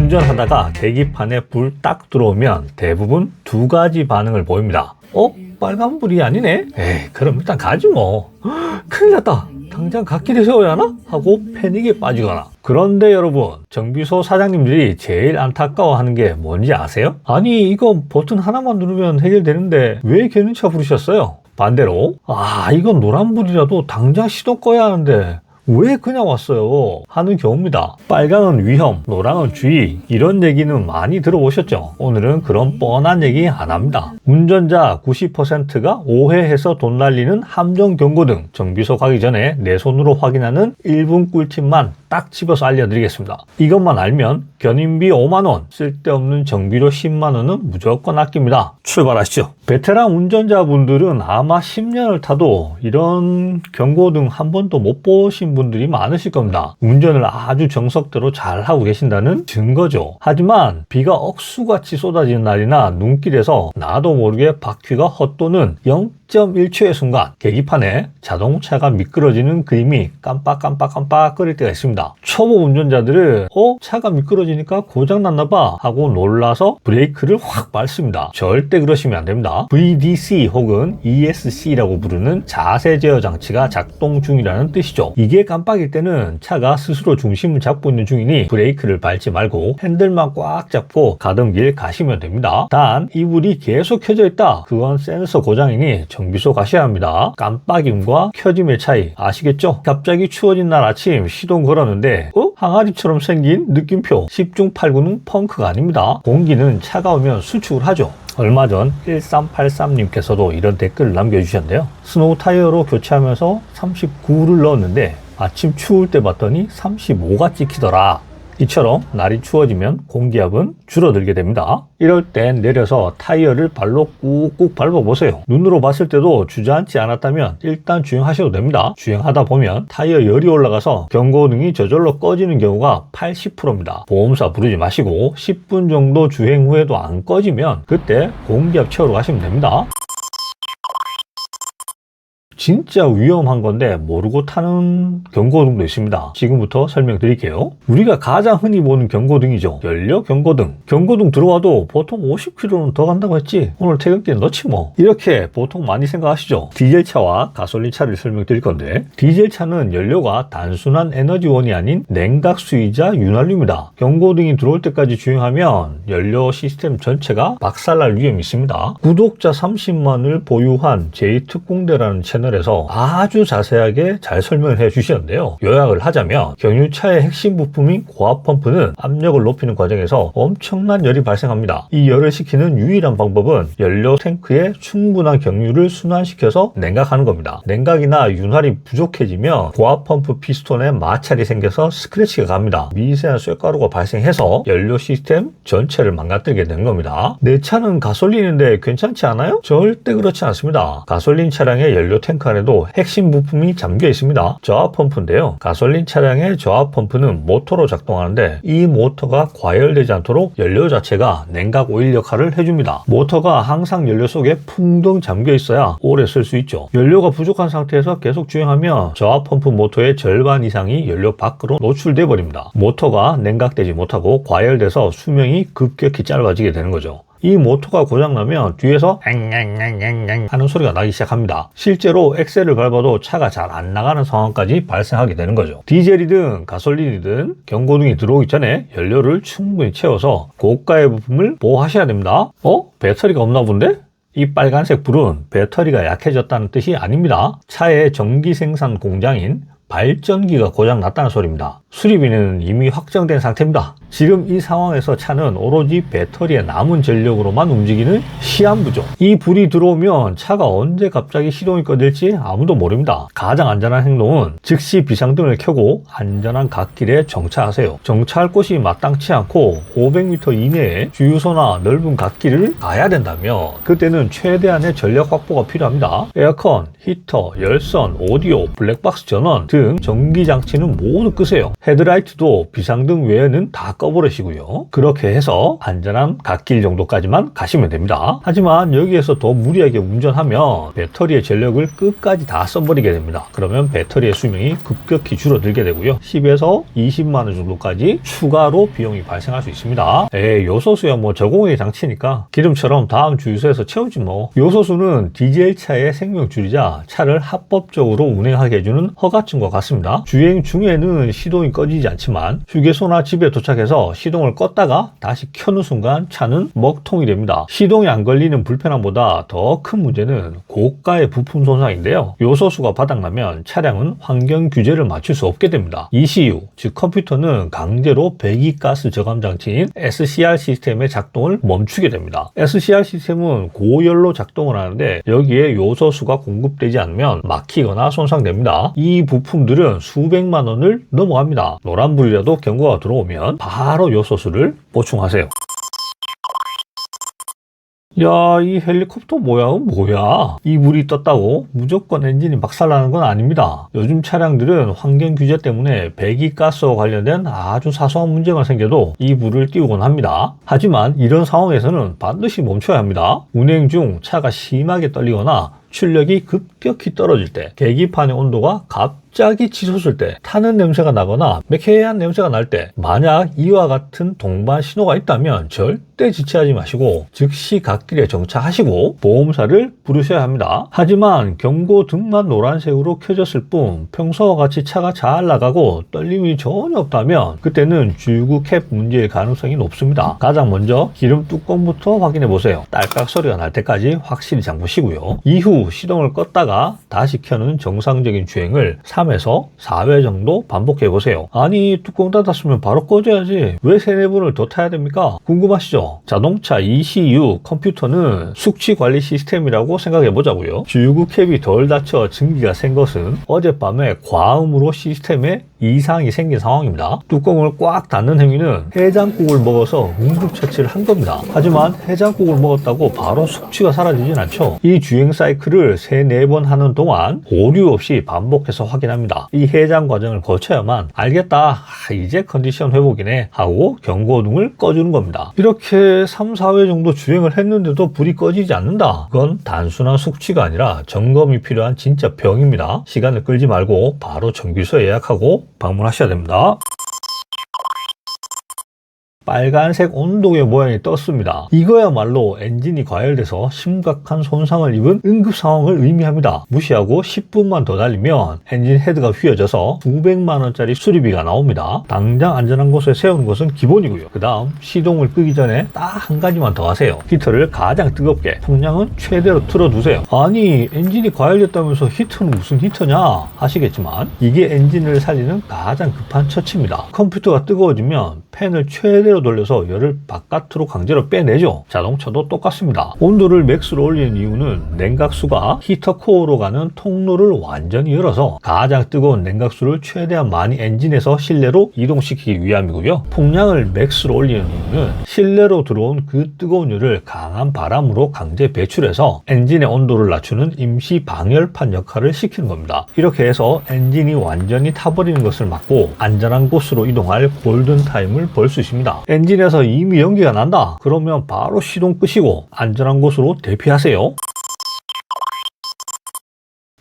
운전하다가 계기판에 불 딱 들어오면 대부분 두 가지 반응을 보입니다. 빨간불이 아니네? 에이, 그럼 일단 가지 뭐. 큰일 났다. 당장 갓길에 세워야 하나? 하고 패닉에 빠지거나. 그런데 여러분, 정비소 사장님들이 제일 안타까워하는 게 뭔지 아세요? 아니, 이거 버튼 하나만 누르면 해결되는데 왜 견인차 부르셨어요? 반대로, 이건 노란불이라도 당장 시동 꺼야 하는데 왜 그냥 왔어요? 하는 경우입니다. 빨강은 위험, 노랑은 주의, 이런 얘기는 많이 들어보셨죠? 오늘은 그런 뻔한 얘기 안 합니다. 운전자 90%가 오해해서 돈 날리는 함정 경고 등 정비소 가기 전에 내 손으로 확인하는 1분 꿀팁만 딱 집어서 알려드리겠습니다. 이것만 알면 견인비 5만원, 쓸데없는 정비료 10만원은 무조건 아낍니다. 출발하시죠. 베테랑 운전자분들은 아마 10년을 타도 이런 경고등 한 번도 못 보신 분들이 많으실 겁니다. 운전을 아주 정석대로 잘 하고 계신다는 증거죠. 하지만 비가 억수같이 쏟아지는 날이나 눈길에서 나도 모르게 바퀴가 헛도는 0.1초의 순간 계기판에 자동차가 미끄러지는 그림이 깜빡깜빡깜빡 거릴 때가 있습니다. 초보 운전자들은 차가 미끄러지니까 고장났나봐 하고 놀라서 브레이크를 확 밟습니다. 절대 그러시면 안 됩니다. VDC 혹은 ESC라고 부르는 자세 제어 장치가 작동 중이라는 뜻이죠. 이게 깜빡일 때는 차가 스스로 중심을 잡고 있는 중이니 브레이크를 밟지 말고 핸들만 꽉 잡고 가던 길 가시면 됩니다. 단 이 불이 계속 켜져 있다, 그건 센서 고장이니 정비소 가셔야 합니다. 깜빡임과 켜짐의 차이 아시겠죠? 갑자기 추워진 날 아침 시동 걸었는데 항아리처럼 생긴 느낌표, 10중 8구는 펑크가 아닙니다. 공기는 차가우면 수축을 하죠. 얼마 전 1383님께서도 이런 댓글을 남겨주셨는데요. 스노우 타이어로 교체하면서 39를 넣었는데 아침 추울 때 봤더니 35가 찍히더라. 이처럼 날이 추워지면 공기압은 줄어들게 됩니다. 이럴 땐 내려서 타이어를 발로 꾹꾹 밟아보세요. 눈으로 봤을 때도 주저앉지 않았다면 일단 주행하셔도 됩니다. 주행하다 보면 타이어 열이 올라가서 경고등이 저절로 꺼지는 경우가 80%입니다. 보험사 부르지 마시고 10분 정도 주행 후에도 안 꺼지면 그때 공기압 채우러 가시면 됩니다. 진짜 위험한 건데 모르고 타는 경고등도 있습니다. 지금부터 설명드릴게요. 우리가 가장 흔히 보는 경고등이죠. 연료 경고등. 경고등 들어와도 보통 50km는 더 간다고 했지, 오늘 퇴근길에 넣지 뭐, 이렇게 보통 많이 생각하시죠. 디젤차와 가솔린차를 설명드릴 건데, 디젤차는 연료가 단순한 에너지원이 아닌 냉각수이자 윤활유입니다. 경고등이 들어올 때까지 주행하면 연료 시스템 전체가 박살날 위험이 있습니다. 구독자 30만을 보유한 제2특공대라는 채널 에서 아주 자세하게 잘 설명을 해 주시는데요. 요약을 하자면 경유차의 핵심 부품인 고압 펌프는 압력을 높이는 과정에서 엄청난 열이 발생합니다. 이 열을 식히는 유일한 방법은 연료 탱크에 충분한 경유를 순환시켜서 냉각하는 겁니다. 냉각이나 윤활이 부족해지면 고압 펌프 피스톤에 마찰이 생겨서 스크래치가 갑니다. 미세한 쇳가루가 발생해서 연료 시스템 전체를 망가뜨리게 되는 겁니다. 내 차는 가솔린인데 괜찮지 않아요? 절대 그렇지 않습니다. 가솔린 차량의 연료 탱크 안에도 핵심 부품이 잠겨 있습니다. 저압 펌프인데요. 가솔린 차량의 저압 펌프는 모터로 작동하는데 이 모터가 과열되지 않도록 연료 자체가 냉각 오일 역할을 해줍니다. 모터가 항상 연료 속에 풍덩 잠겨 있어야 오래 쓸 수 있죠. 연료가 부족한 상태에서 계속 주행하면 저압 펌프 모터의 절반 이상이 연료 밖으로 노출돼 버립니다. 모터가 냉각되지 못하고 과열돼서 수명이 급격히 짧아지게 되는 거죠. 이 모터가 고장나면 뒤에서 앵앵앵앵앵 하는 소리가 나기 시작합니다. 실제로 엑셀을 밟아도 차가 잘 안 나가는 상황까지 발생하게 되는 거죠. 디젤이든 가솔린이든 경고등이 들어오기 전에 연료를 충분히 채워서 고가의 부품을 보호하셔야 됩니다. 배터리가 없나 본데? 이 빨간색 불은 배터리가 약해졌다는 뜻이 아닙니다. 차의 전기 생산 공장인 발전기가 고장났다는 소리입니다. 수리비는 이미 확정된 상태입니다. 지금 이 상황에서 차는 오로지 배터리의 남은 전력으로만 움직이는 시한부죠. 이 불이 들어오면 차가 언제 갑자기 시동이 꺼질지 아무도 모릅니다. 가장 안전한 행동은 즉시 비상등을 켜고 안전한 갓길에 정차하세요. 정차할 곳이 마땅치 않고 500m 이내에 주유소나 넓은 갓길을 가야 된다면 그때는 최대한의 전력 확보가 필요합니다. 에어컨, 히터, 열선, 오디오, 블랙박스 전원 등 등 전기장치는 모두 끄세요. 헤드라이트도 비상등 외에는 다 꺼버리시고요. 그렇게 해서 안전한 갓길 정도까지만 가시면 됩니다. 하지만 여기에서 더 무리하게 운전하면 배터리의 전력을 끝까지 다 써버리게 됩니다. 그러면 배터리의 수명이 급격히 줄어들게 되고요. 10에서 20만원 정도까지 추가로 비용이 발생할 수 있습니다. 요소수야 뭐 저공해 장치니까 기름처럼 다음 주유소에서 채우지 뭐. 요소수는 디젤 차의 생명줄이자 차를 합법적으로 운행하게 해주는 허가증과 같습니다. 주행 중에는 시동이 꺼지지 않지만 휴게소나 집에 도착해서 시동을 껐다가 다시 켜는 순간 차는 먹통이 됩니다. 시동이 안 걸리는 불편함보다 더 큰 문제는 고가의 부품 손상인데요. 요소수가 바닥나면 차량은 환경 규제를 맞출 수 없게 됩니다. ECU, 즉 컴퓨터는 강제로 배기가스 저감 장치인 SCR 시스템의 작동을 멈추게 됩니다. SCR 시스템은 고열로 작동을 하는데 여기에 요소수가 공급되지 않으면 막히거나 손상됩니다. 이 부품들은 수백만 원을 넘어갑니다. 노란불이라도 경고가 들어오면 바로 요소수를 보충하세요. 야, 이 헬리콥터 뭐야? 이 불이 떴다고 무조건 엔진이 박살나는 건 아닙니다. 요즘 차량들은 환경 규제 때문에 배기가스와 관련된 아주 사소한 문제가 생겨도 이 불을 띄우곤 합니다. 하지만 이런 상황에서는 반드시 멈춰야 합니다. 운행 중 차가 심하게 떨리거나 출력이 급격히 떨어질 때, 계기판의 온도가 갑자기 치솟을 때, 타는 냄새가 나거나 매캐한 냄새가 날 때, 만약 이와 같은 동반 신호가 있다면 절대 지체하지 마시고 즉시 갓길에 정차하시고 보험사를 부르셔야 합니다. 하지만 경고등만 노란색으로 켜졌을 뿐 평소와 같이 차가 잘 나가고 떨림이 전혀 없다면 그때는 주유구 캡 문제일 가능성이 높습니다. 가장 먼저 기름 뚜껑부터 확인해 보세요. 딸깍 소리가 날 때까지 확실히 잠그시고요. 이후 시동을 껐다가 다시 켜는 정상적인 주행을 3에서 4회 정도 반복해 보세요. 아니, 뚜껑 닫았으면 바로 꺼져야지 왜 3-4번을 더 타야 됩니까? 궁금하시죠? 자동차 ECU 컴퓨터는 숙취 관리 시스템이라고 생각해 보자고요. 주유구 캡이 덜 닫혀 증기가 샌 것은 어젯밤에 과음으로 시스템에 이상이 생긴 상황입니다. 뚜껑을 꽉 닫는 행위는 해장국을 먹어서 응급처치를 한 겁니다. 하지만 해장국을 먹었다고 바로 숙취가 사라지진 않죠. 이 주행 사이클을 3-4번 하는 동안 오류 없이 반복해서 확인합니다. 이 해장 과정을 거쳐야만 알겠다, 이제 컨디션 회복이네 하고 경고등을 꺼주는 겁니다. 이렇게 3-4회 정도 주행을 했는데도 불이 꺼지지 않는다. 그건 단순한 숙취가 아니라 점검이 필요한 진짜 병입니다. 시간을 끌지 말고 바로 정비소 예약하고 방문하셔야 됩니다. 빨간색 온도계 모양이 떴습니다. 이거야말로 엔진이 과열돼서 심각한 손상을 입은 응급 상황을 의미합니다. 무시하고 10분만 더 달리면 엔진 헤드가 휘어져서 수백만 원짜리 수리비가 나옵니다. 당장 안전한 곳에 세우는 것은 기본이고요. 그 다음 시동을 끄기 전에 딱 한 가지만 더 하세요. 히터를 가장 뜨겁게, 풍량은 최대로 틀어두세요. 아니, 엔진이 과열됐다면서 히터는 무슨 히터냐 하시겠지만 이게 엔진을 살리는 가장 급한 처치입니다. 컴퓨터가 뜨거워지면 팬을 최대로 돌려서 열을 바깥으로 강제로 빼내죠. 자동차도 똑같습니다. 온도를 맥스로 올리는 이유는 냉각수가 히터 코어로 가는 통로를 완전히 열어서 가장 뜨거운 냉각수를 최대한 많이 엔진에서 실내로 이동시키기 위함이고요. 풍량을 맥스로 올리는 이유는 실내로 들어온 그 뜨거운 열을 강한 바람으로 강제 배출해서 엔진의 온도를 낮추는 임시 방열판 역할을 시키는 겁니다. 이렇게 해서 엔진이 완전히 타버리는 것을 막고 안전한 곳으로 이동할 골든타임을 벌 수 있습니다. 엔진에서 이미 연기가 난다. 그러면 바로 시동 끄시고 안전한 곳으로 대피하세요.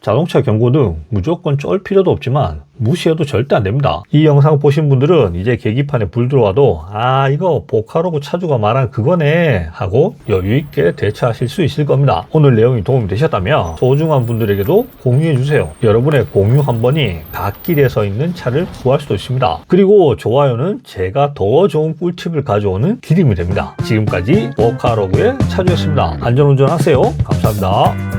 자동차 경고등 무조건 쫄 필요도 없지만 무시해도 절대 안 됩니다. 이 영상 보신 분들은 이제 계기판에 불 들어와도 이거 보카로그 차주가 말한 그거네 하고 여유있게 대처하실 수 있을 겁니다. 오늘 내용이 도움이 되셨다면 소중한 분들에게도 공유해주세요. 여러분의 공유 한 번이 갓길에 서 있는 차를 구할 수도 있습니다. 그리고 좋아요는 제가 더 좋은 꿀팁을 가져오는 기름이 됩니다. 지금까지 보카로그의 차주였습니다. 안전운전 하세요. 감사합니다.